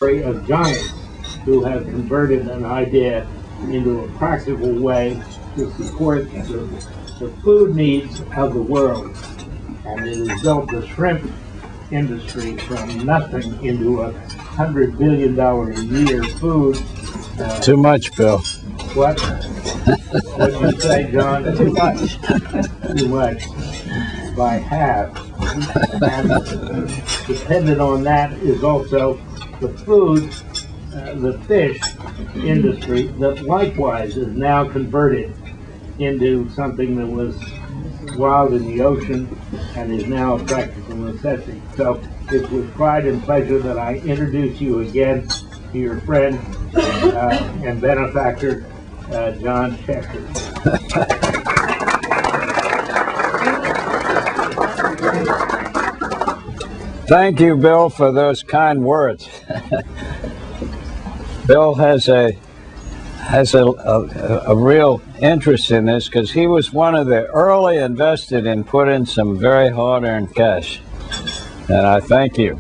of giants who have converted an idea into a practical way to support the food needs of the world. And it has built the shrimp industry from nothing into a $100 billion a year food. Too much, Bill. What? What did you say, John? Too much. Too much. By half. And dependent on that is also the food, the fish industry that likewise is now converted into something that was wild in the ocean and is now a practical necessity. So it's with pride and pleasure that I introduce you again to your friend and benefactor, John Cheshire. Thank you, Bill, for those kind words. Bill has a real interest in this because he was one of the early invested and put in some very hard-earned cash, and I thank you.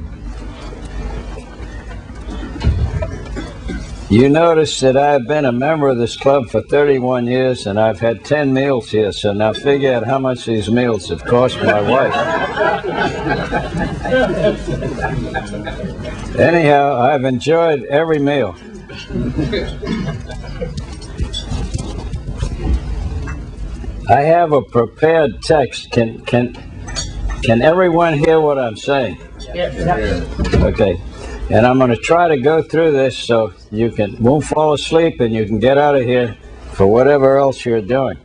You notice that I've been a member of this club for 31 years, and I've had 10 meals here, so now figure out how much these meals have cost my wife. Anyhow, I've enjoyed every meal. I have a prepared text. Can everyone hear what I'm saying? Yes. Okay. And I'm going to try to go through this so you won't fall asleep and you can get out of here for whatever else you're doing.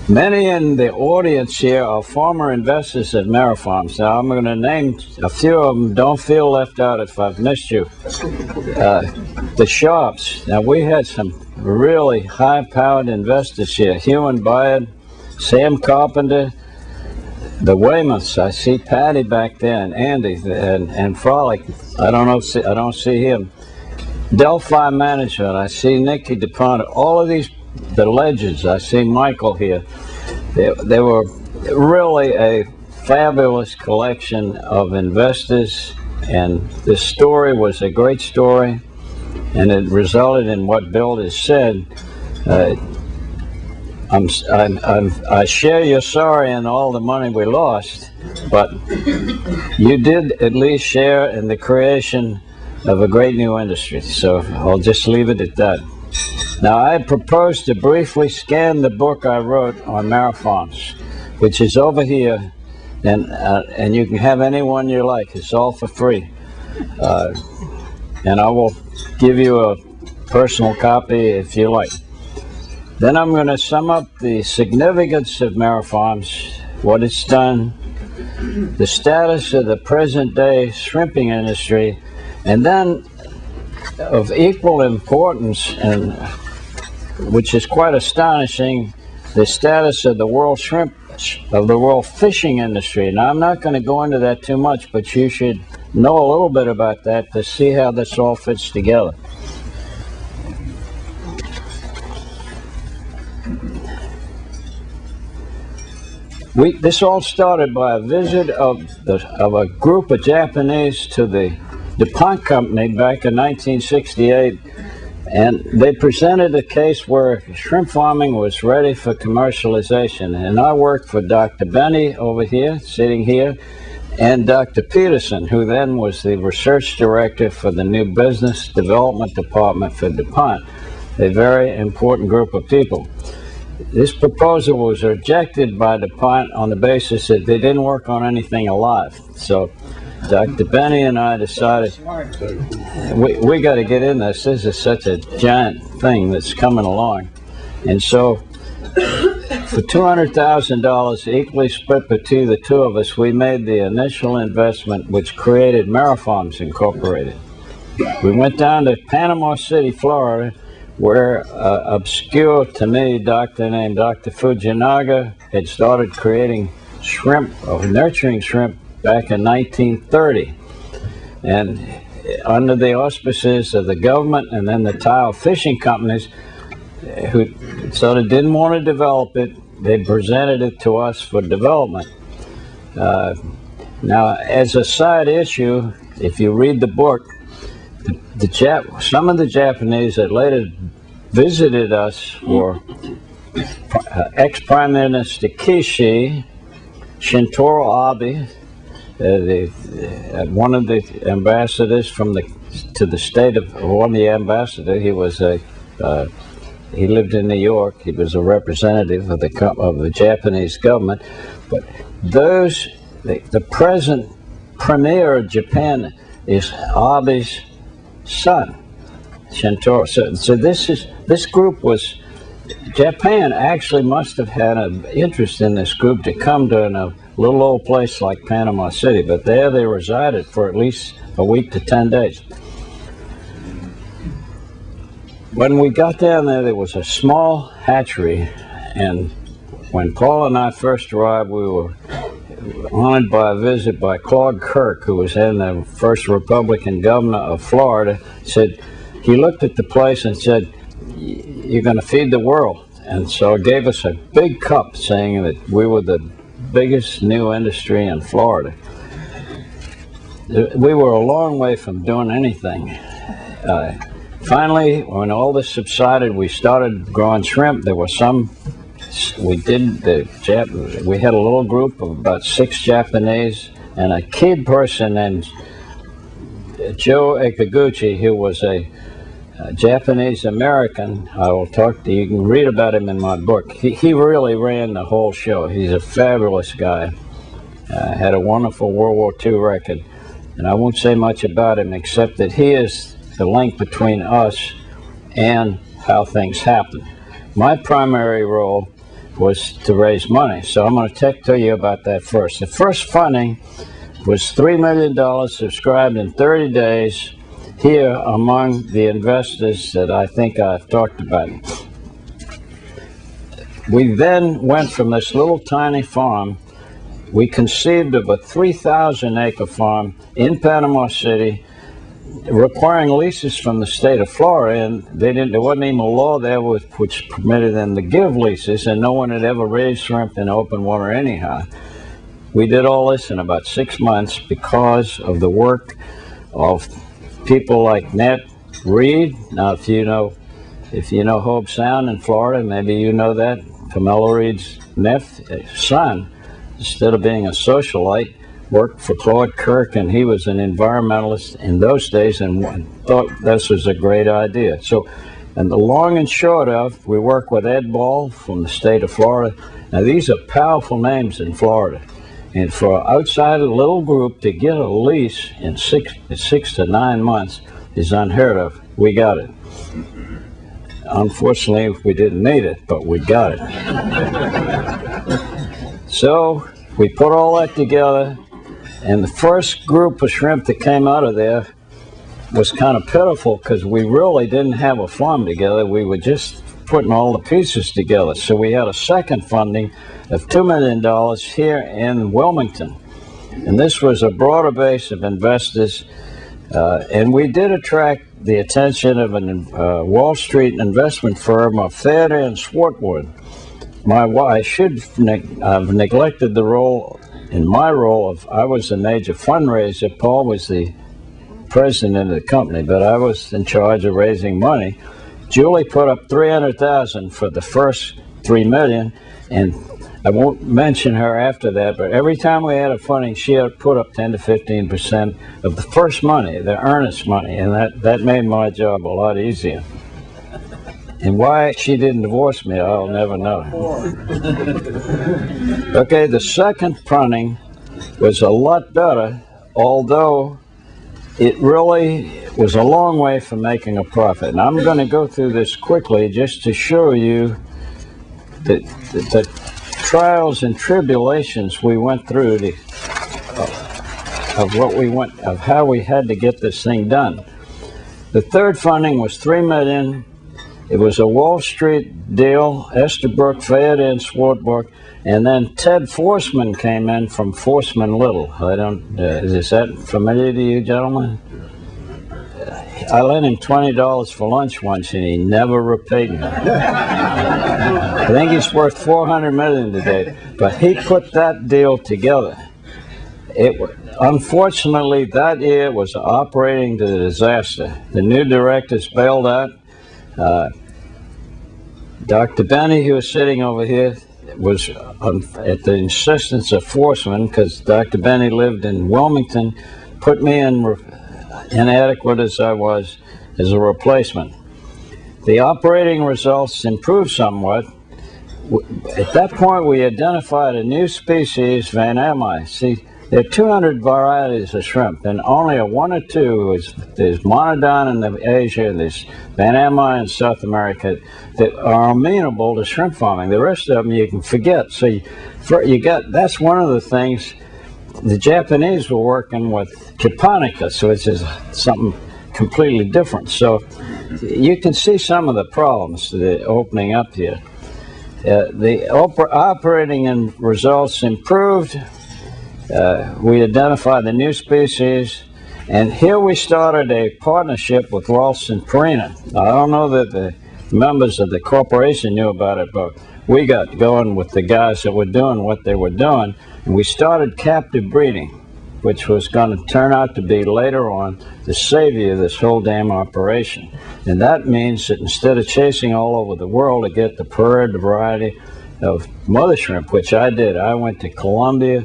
Many in the audience here are former investors at Marifarm. Now I'm going to name a few of them. Don't feel left out if I've missed you. The Sharps. Now we had some really high-powered investors here. Hugh and Bayard, Sam Carpenter, the Weymouths. I see Patty back there, and Andy, and Frolic. I don't see him. Delphi Management. I see Nicky DuPont. All of these, the legends. I see Michael here. They were really a fabulous collection of investors, and this story was a great story, and it resulted in what Bill has said. I share your sorry in all the money we lost, but you did at least share in the creation of a great new industry. So I'll just leave it at that. Now I propose to briefly scan the book I wrote on Marifarms, which is over here, and you can have any one you like. It's all for free, and I will give you a personal copy if you like. Then I'm going to sum up the significance of Marifarms, what it's done, the status of the present-day shrimping industry, and then of equal importance, and which is quite astonishing, the status of the world fishing industry. Now I'm not going to go into that too much, but you should know a little bit about that to see how this all fits together. This all started by a visit of a group of Japanese to the DuPont company back in 1968, and they presented a case where shrimp farming was ready for commercialization. And I worked for Dr. Benny over here, sitting here, and Dr. Peterson, who then was the research director for the new business development department for DuPont, a very important group of people. This proposal was rejected by DuPont on the basis that they didn't work on anything alive. So Dr. Benny and I decided we got to get in this. This is such a giant thing that's coming along. And so for $200,000 equally split between the two of us, we made the initial investment, which created Marifarms Incorporated. We went down to Panama City, Florida, where obscure to me doctor named Dr. Fujinaga had started creating shrimp, or nurturing shrimp, back in 1930. And under the auspices of the government and then the tile fishing companies, who sort of didn't want to develop it, they presented it to us for development. Now, as a side issue, if you read the book, some of the Japanese that later visited us were ex-Prime Minister Kishi, Shintaro Abe, one of the ambassadors to the state of one of the ambassadors. He lived in New York. He was a representative of the Japanese government. But the present premier of Japan is Abe's son, Shintaro. So this group was. Japan actually must have had an interest in this group to come to a little old place like Panama City, but there they resided for at least a week to 10 days. When we got down there was a small hatchery, and when Paul and I first arrived, we were honored by a visit by Claude Kirk, who was then the first Republican governor of Florida. He looked at the place and said, "You're going to feed the world." And so he gave us a big cup saying that we were the biggest new industry in Florida. We were a long way from doing anything. Finally, when all this subsided, we started growing shrimp. There were we had a little group of about 6 Japanese and a kid person named Joe Ekaguchi, who was a Japanese American. I will talk to you. You can read about him in my book. He really ran the whole show. He's a fabulous guy. Had a wonderful World War II record. And I won't say much about him except that he is the link between us and how things happen. My primary role was to raise money. So I'm going to tell you about that first. The first funding was $3 million subscribed in 30 days. Here among the investors that I think I've talked about. We then went from this little tiny farm. We conceived of a 3,000-acre farm in Panama City, requiring leases from the state of Florida, and there wasn't even a law there which permitted them to give leases, and no one had ever raised shrimp in open water anyhow. We did all this in about 6 months because of the work of people like Ned Reed. Now, if you know Hobe Sound in Florida, maybe you know that. Camilla Reed's son, instead of being a socialite, worked for Claude Kirk, and he was an environmentalist in those days and thought this was a great idea. So, and the long and short of, we work with Ed Ball from the state of Florida. Now, these are powerful names in Florida. And for outside a little group to get a lease in 6 to 9 months is unheard of. We got it. Unfortunately, we didn't need it, but we got it. So we put all that together, and the first group of shrimp that came out of there was kind of pitiful because we really didn't have a farm together. We were just putting all the pieces together. So we had a second funding of $2 million here in Wilmington. And this was a broader base of investors. And we did attract the attention of a Wall Street investment firm of Thayer and Swartwood. I should have neglected the role, in my role of, I was the major fundraiser. Paul was the president of the company, but I was in charge of raising money. Julie put up $300,000 for the first $3 million, and I won't mention her after that, but every time we had a funding, she had put up 10 to 15% of the first money, the earnest money, and that made my job a lot easier. And why she didn't divorce me, I'll never know. Okay, the second funding was a lot better, although it really was a long way from making a profit. And I'm going to go through this quickly just to show you the trials and tribulations we went through of how we had to get this thing done. The third funding was $3 million. It was a Wall Street deal, Estabrook, Fayette, and Swartwood, and then Ted Forsman came in from Forsman Little. Is that familiar to you, gentlemen? I lent him $20 for lunch once, and he never repaid me. I think he's worth $400 million today, but he put that deal together. Unfortunately, that year was operating to disaster. The new directors bailed out. Dr. Benny, who was sitting over here, was at the insistence of Forsman, because Dr. Benny lived in Wilmington, put me in, inadequate as I was, as a replacement. The operating results improved somewhat. At that point, we identified a new species, Van Ammi. See, there are 200 varieties of shrimp, and only one or two there's monodon in Asia, and there's Van Ammi in South America that are amenable to shrimp farming. The rest of them you can forget. So that's one of the things. The Japanese were working with Japonica, so it's just something completely different. So you can see some of the problems that are opening up here. The operating results improved. We identified the new species, and here we started a partnership with Ralston Purina. I don't know that the members of the corporation knew about it, but we got going with the guys that were doing what they were doing, and we started captive breeding, which was going to turn out to be later on the savior of this whole damn operation. And that means that instead of chasing all over the world to get the preferred variety of mother shrimp, which I did, I went to Colombia,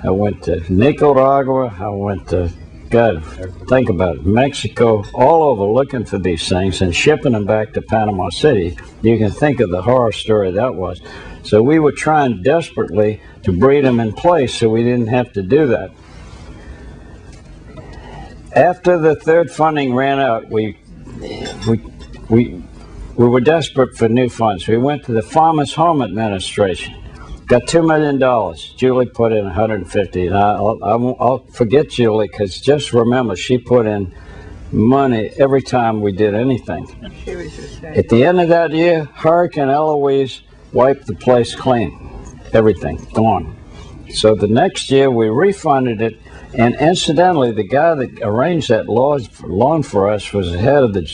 I went to Nicaragua, I went to, God, think about it, Mexico, all over looking for these things and shipping them back to Panama City. You can think of the horror story that was. So we were trying desperately to breed them in place so we didn't have to do that. After the third funding ran out, we were desperate for new funds. We went to the Farmers Home Administration. Got $2 million. Julie put in 150, and I'll forget Julie, because just remember, she put in money every time we did anything. At the end of that year, Hurricane Eloise wiped the place clean. Everything gone. So the next year we refunded it, and incidentally, the guy that arranged that loan for us was the head of the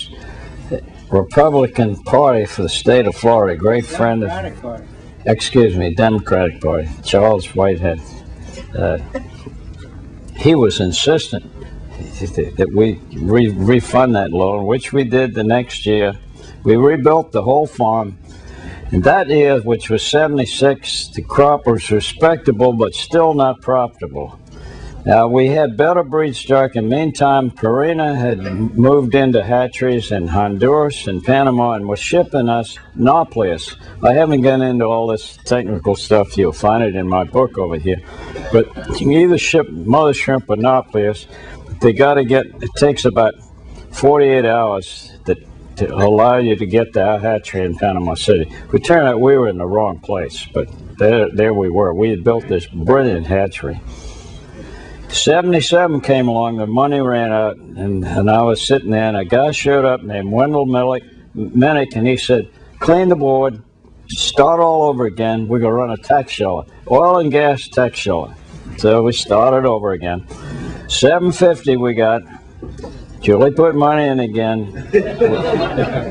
Republican Party for the state of Florida, a great friend of. Excuse me, Democratic Party, Charles Whitehead. He was insistent that we refund that loan, which we did the next year. We rebuilt the whole farm. And that year, which was 76, the crop was respectable, but still not profitable. Now, we had better breed stock. In the meantime, Purina had moved into hatcheries in Honduras and Panama and was shipping us Nauplius. I haven't gotten into all this technical stuff. You'll find it in my book over here. But you can either ship mother shrimp or Nauplius. They got to get, it takes about 48 hours to allow you to get to our hatchery in Panama City. We turned out we were in the wrong place, but there we were. We had built this brilliant hatchery. 77 came along, the money ran out, and I was sitting there, and a guy showed up named Wendell Minnick, and he said, clean the board, start all over again, we're going to run a tax shelter, oil and gas tax shelter. So we started over again. 750 we got. Julie put money in again.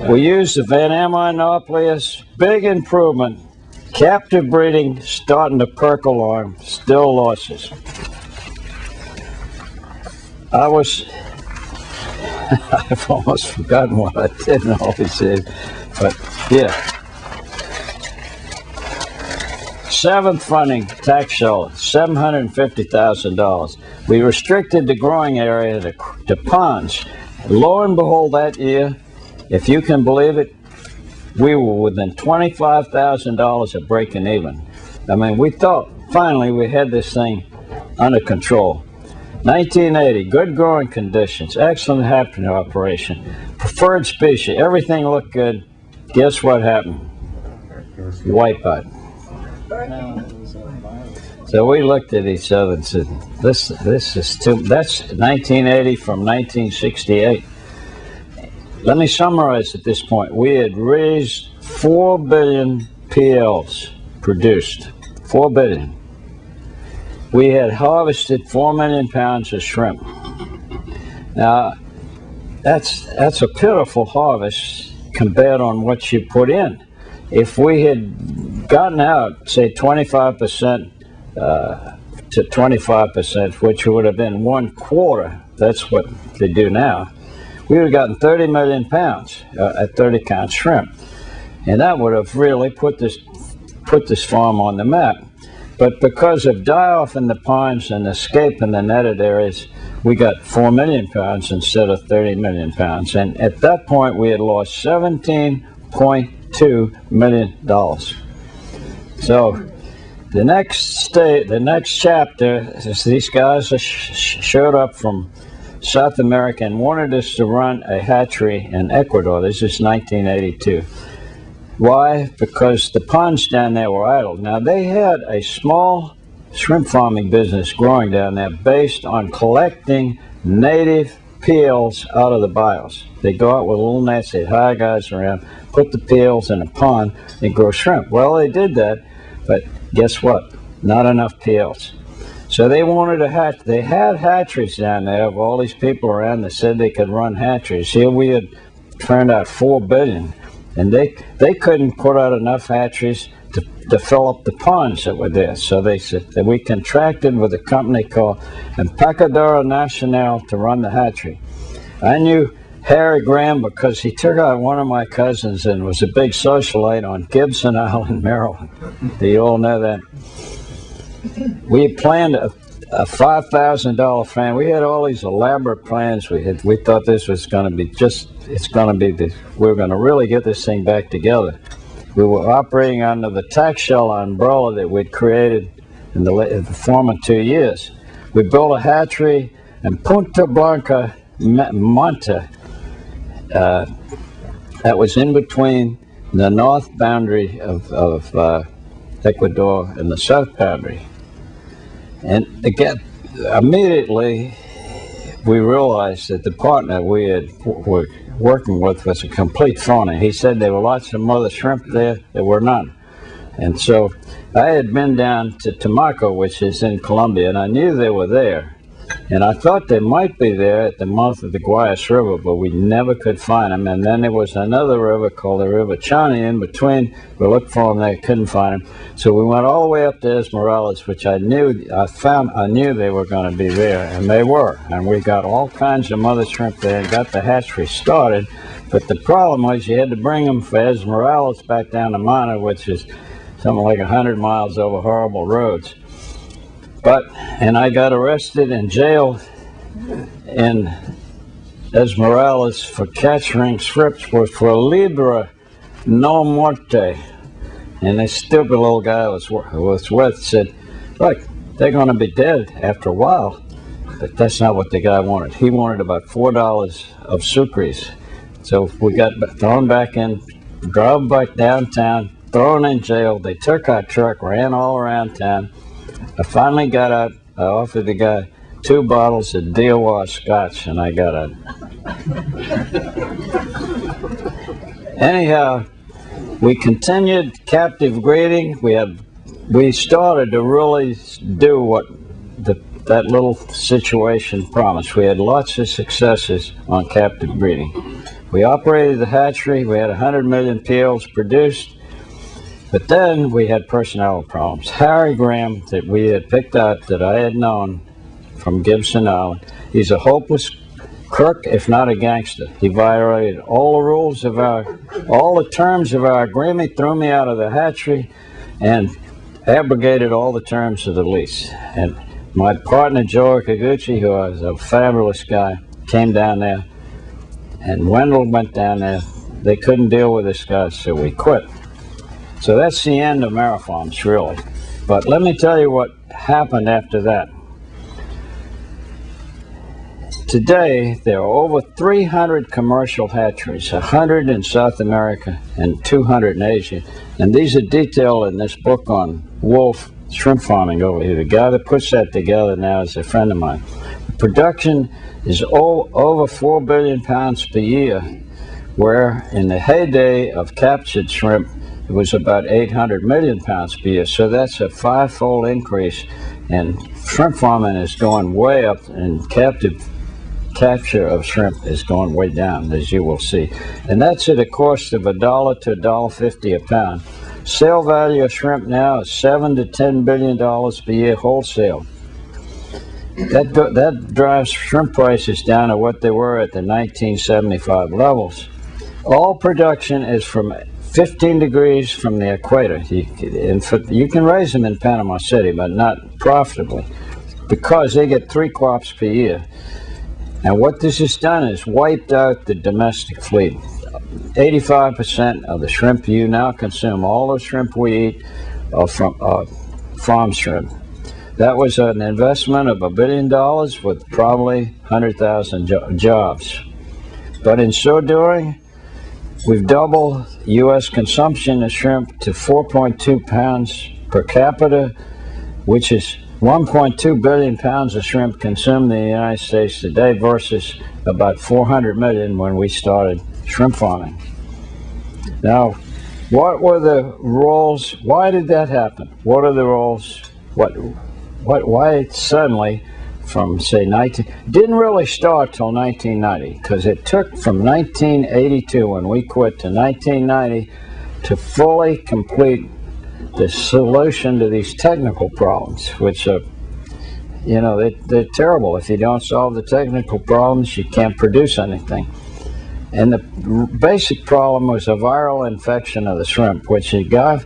We used the Van Ammi Nauplius, big improvement, captive breeding starting to perk along, still losses. I've almost forgotten what I didn't always say, but yeah. Seventh funding tax shelter, $750,000. We restricted the growing area to ponds. Lo and behold, that year, if you can believe it, we were within $25,000 of breaking even. I mean, we thought finally we had this thing under control. 1980, good growing conditions, excellent hatchery operation, preferred species, everything looked good. Guess what happened? Wipeout. So we looked at each other and said, this is too, that's 1980 from 1968. Let me summarize at this point. We had raised 4 billion PLs produced, 4 billion. We had harvested 4 million pounds of shrimp. Now, that's a pitiful harvest compared on what you put in. If we had gotten out, say 25% to 25%, which would have been 1/4. That's what they do now. We would have gotten 30 million pounds at 30-count shrimp. And that would have really put this farm on the map. But because of die-off in the ponds and escape in the netted areas, we got 4 million pounds instead of 30 million pounds. And at that point, we had lost $17.2 million. So the next chapter is these guys showed up from South America and wanted us to run a hatchery in Ecuador. This is 1982. Why? Because the ponds down there were idle. Now, they had a small shrimp farming business growing down there based on collecting native peels out of the bios. They go out with little nets, they'd hire guys around, put the peels in a pond, and grow shrimp. Well, they did that, but guess what? Not enough peels. So they wanted a hatch. They had hatcheries down there of all these people around that said they could run hatcheries. Here we had turned out 4 billion. And they couldn't put out enough hatcheries to fill up the ponds that were there. So they said that we contracted with a company called Ecuador Nacional to run the hatchery. I knew Harry Graham because he took out one of my cousins and was a big socialite on Gibson Island, Maryland. Do you all know that? We had planned a $5,000 fan. We had all these elaborate plans. We thought this was going to be we're going to really get this thing back together. We were operating under the tax shell umbrella that we'd created in the former 2 years. We built a hatchery in Punta Blanca, Manta, that was in between the north boundary of Ecuador and the south boundary. And again, immediately we realized that the partner were working with was a complete phony. He said there were lots of mother shrimp there. There were none. And so I had been down to Tumaco, which is in Colombia, and I knew they were there. And I thought they might be there at the mouth of the Guayas River, but we never could find them. And then there was another river called the River Chani in between. We looked for them there, couldn't find them. So we went all the way up to Esmeraldas, which I knew they were going to be there, and they were. And we got all kinds of mother shrimp there and got the hatchery started. But the problem was you had to bring them for Esmeraldas back down to Mana, which is something like 100 miles over horrible roads. And I got arrested and jailed in Esmeraldas for capturing shrimps for Libra no muerte. And this stupid little guy was with said, look, they're going to be dead after a while. But that's not what the guy wanted. He wanted about $4 of sucres. So we got thrown back in, drove back downtown, thrown in jail. They took our truck, ran all around town. I finally got out. I offered the guy 2 bottles of Dealwa scotch, and I got out. Anyhow, we continued captive breeding. We started to really do what that little situation promised. We had lots of successes on captive breeding. We operated the hatchery. We had 100 million peels produced. But then we had personnel problems. Harry Graham, that we had picked out, that I had known from Gibson Island, he's a hopeless crook, if not a gangster. He violated all the rules of all the terms of our agreement, threw me out of the hatchery, and abrogated all the terms of the lease. And my partner, Joe Kiguchi, who was a fabulous guy, came down there, and Wendell went down there. They couldn't deal with this guy, so we quit. So that's the end of Marifarms, really. But let me tell you what happened after that. Today, there are over 300 commercial hatcheries, 100 in South America and 200 in Asia. And these are detailed in this book on Wolf shrimp farming over here. The guy that puts that together now is a friend of mine. Production is over 4 billion pounds per year, where in the heyday of captured shrimp, it was about 800 million pounds per year. So that's a 5-fold increase, and shrimp farming is going way up, and capture of shrimp is going way down, as you will see. And that's at a cost of $1 to $1.50 a pound. Sale value of shrimp now is $7 to $10 billion per year wholesale. That drives shrimp prices down to what they were at the 1975 levels. All production is from 15 degrees from the equator. You can raise them in Panama City, but not profitably, because they get 3 crops per year. And what this has done is wiped out the domestic fleet. 85% of the shrimp you now consume, all the shrimp we eat, are from farm shrimp. That was an investment of $1 billion with probably 100,000 jobs. But in so doing, we've doubled U.S. consumption of shrimp to 4.2 pounds per capita, which is 1.2 billion pounds of shrimp consumed in the United States today versus about 400 million when we started shrimp farming. Now, what were the roles? Why did that happen? What are the roles? Why suddenly from, say, didn't really start till 1990, because it took from 1982 when we quit to 1990 to fully complete the solution to these technical problems, which are, they're terrible. If you don't solve the technical problems, you can't produce anything. And the basic problem was a viral infection of the shrimp, which he got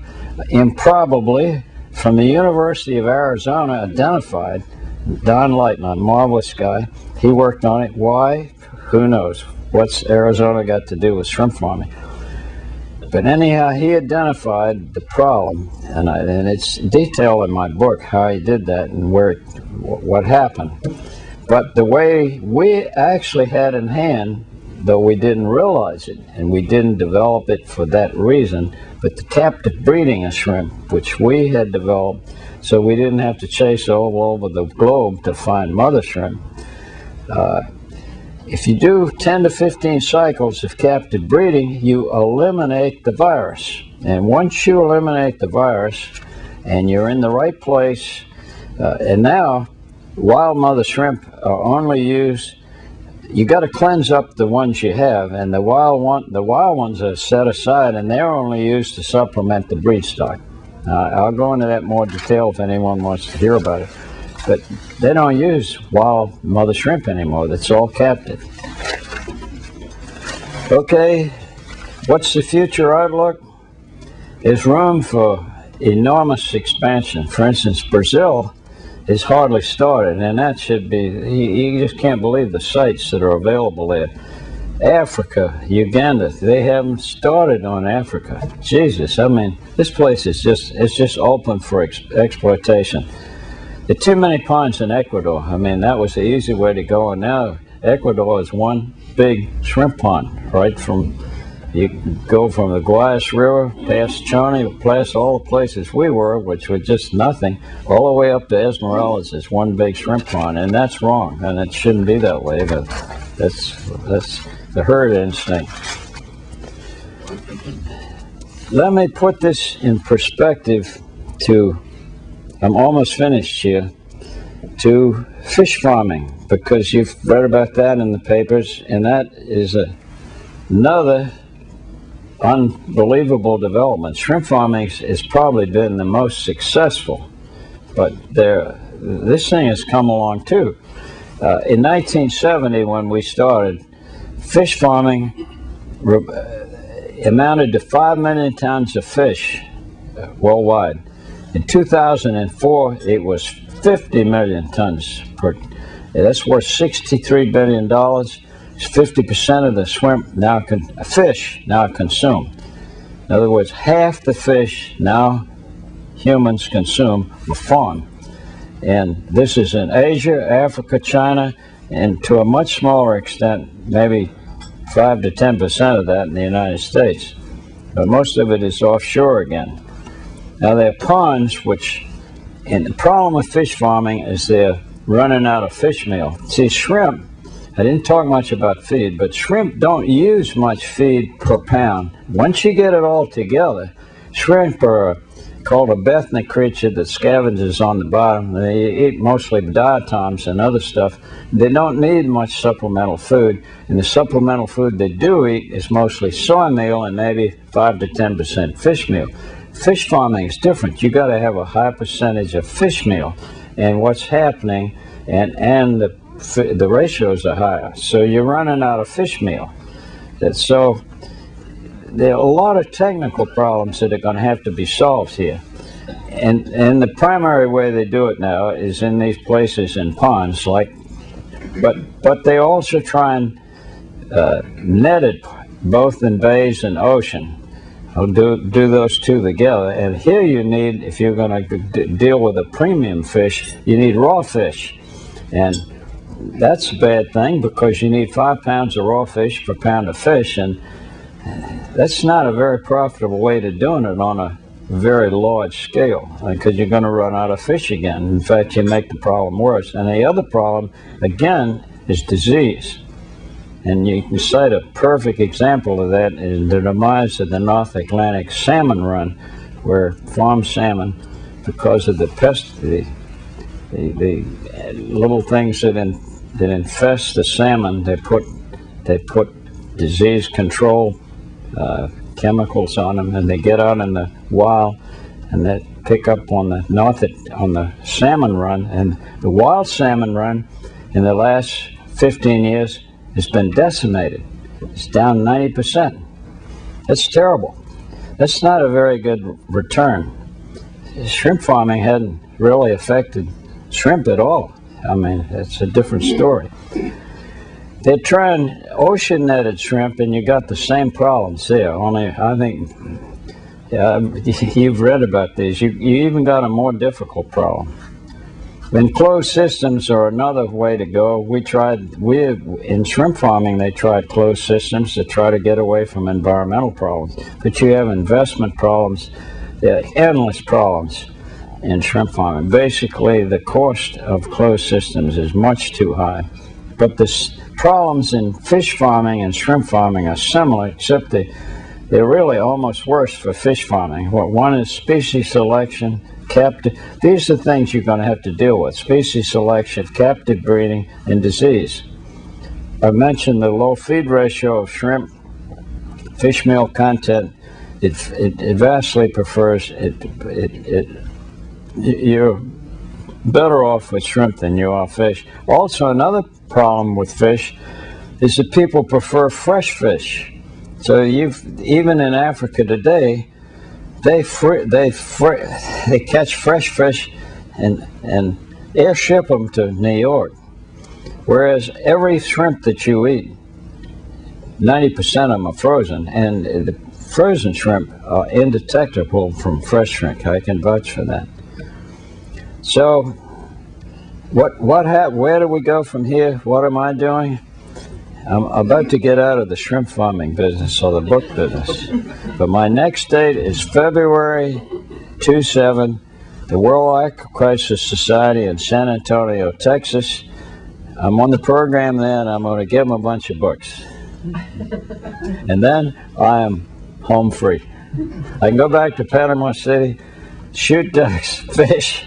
improbably from the University of Arizona, identified. Don Lightman, marvelous guy. He worked on it. Why? Who knows? What's Arizona got to do with shrimp farming? But anyhow, he identified the problem, and it's detailed in my book how he did that and what happened. But the way we actually had in hand, though we didn't realize it, and we didn't develop it for that reason, but the captive breeding of shrimp, which we had developed, so we didn't have to chase all over the globe to find mother shrimp. If you do 10 to 15 cycles of captive breeding, you eliminate the virus. And once you eliminate the virus, and you're in the right place, and now wild mother shrimp are only used. You got to cleanse up the ones you have, and the wild ones are set aside, and they're only used to supplement the breed stock. I'll go into that more detail if anyone wants to hear about it. But they don't use wild mother shrimp anymore. That's all captive. Okay, what's the future outlook? There's room for enormous expansion. For instance, Brazil is hardly started, and that should be, you just can't believe the sites that are available there. Africa, Uganda, they haven't started on Africa. Jesus, I mean, this place is just open for exploitation. There are too many ponds in Ecuador. I mean, that was the easy way to go, and now Ecuador is one big shrimp pond, right from, you go from the Guayas River, past Choni, past all the places we were, which were just nothing, all the way up to Esmeraldas is one big shrimp pond, and that's wrong, and it shouldn't be that way, but that's the herd instinct. Let me put this in perspective to, I'm almost finished here, to fish farming, because you've read about that in the papers, and that is another unbelievable development. Shrimp farming has probably been the most successful, but this thing has come along too. In 1970, when we started, fish farming amounted to 5 million tons of fish worldwide. In 2004, it was 50 million tons that's worth $63 billion. 50% of the fish now consumed. In other words, half the fish now humans consume are farmed. And this is in Asia, Africa, China, and to a much smaller extent, maybe 5 to 10% of that in the United States. But most of it is offshore again. Now there are ponds and the problem with fish farming is they're running out of fish meal. See, shrimp, I didn't talk much about feed, but shrimp don't use much feed per pound. Once you get it all together, shrimp are called a benthic creature that scavenges on the bottom. They eat mostly diatoms and other stuff. They don't need much supplemental food, and the supplemental food they do eat is mostly soy meal and maybe 5 to 10% fish meal. Fish farming is different. You got to have a high percentage of fish meal, and what's happening and the ratios are higher. So you're running out of fish meal. So there are a lot of technical problems that are going to have to be solved here. And the primary way they do it now is in these places in ponds, but they also try and net it both in bays and ocean. I'll do those two together. And here you need, if you're going to deal with a premium fish, you need raw fish. And that's a bad thing because you need 5 pounds of raw fish per pound of fish, and that's not a very profitable way to doing it on a very large scale, because you're going to run out of fish again. In fact, you make the problem worse. And the other problem, again, is disease. And you can cite a perfect example of that in the demise of the North Atlantic salmon run, where farm salmon, because of the pest, the little things that infest the salmon, they put disease control chemicals on them, and they get out in the wild, and they pick up on the salmon run. And the wild salmon run in the last 15 years has been decimated. It's down 90%. That's terrible. That's not a very good return. Shrimp farming hadn't really affected shrimp at all. I mean, it's a different story. They're trying ocean-netted shrimp, and you got the same problems there. Only, I think, you've read about these. You even got a more difficult problem. Enclosed systems are another way to go. In shrimp farming, they tried closed systems to try to get away from environmental problems. But you have investment problems. There are endless problems in shrimp farming. Basically, the cost of closed systems is much too high. But the problems in fish farming and shrimp farming are similar, except they're really almost worse for fish farming. One is species selection, captive. These are things you're going to have to deal with: species selection, captive breeding, and disease. I mentioned the low feed ratio of shrimp. Fish meal content, it vastly prefers you're better off with shrimp than you are fish. Also, another problem with fish is that people prefer fresh fish. So even in Africa today, they catch fresh fish and airship them to New York. Whereas every shrimp that you eat, 90% of them are frozen, and the frozen shrimp are indetectable from fresh shrimp. I can vouch for that. So, where do we go from here? What am I doing? I'm about to get out of the shrimp farming business or the book business. But my next date is February 27, the World Aqua Crisis Society in San Antonio, Texas. I'm on the program then, and I'm going to give them a bunch of books. And then I am home free. I can go back to Panama City, shoot ducks, fish,